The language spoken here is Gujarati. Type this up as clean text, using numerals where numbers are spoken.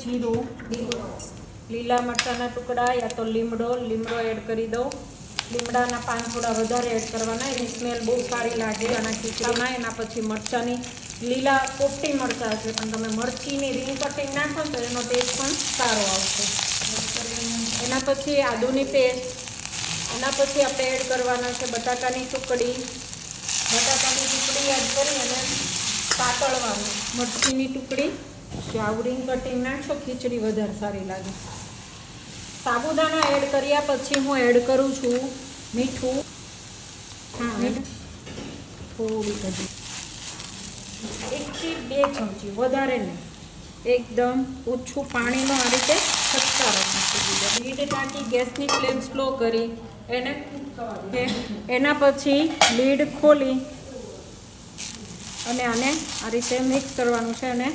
जीरू, લીલા મરચાના ટુકડા યા તો લીમડો એડ કરી દો। લીમડાના પાન થોડા વધારે એડ કરવાના, એની સ્મેલ બહુ સારી લાગે આના ખીચડીમાં। એના પછી મરચાંની લીલા પોપટી મરચાં છે, પણ તમે મરચીની રીંગ કટિંગ નાખો તો એનો ટેસ્ટ પણ સારો આવશે। એના પછી આદુની પેસ્ટ, એના પછી આપણે એડ કરવાના છે બટાકાની ટુકડી એડ કરી અને પાતળવાનું, મરચીની ટુકડી, આવું રીંગ કટિંગ નાખશો ખીચડી વધારે સારી લાગે। સાબુદાણા એડ કર્યા પછી હું એડ કરું છું મીઠું, થોડી બધી 1 થી 2 ચમચી, વધારે નહીં, એકદમ ઓછું પાણીનો આ રીતે છટકારો નાખી દીધો। લીડ ઢાંકી ગેસની ફ્લેમ સ્લો કરી એને એના પછી લીડ ખોલી અને આને આ રીતે મિક્સ કરવાનું છે અને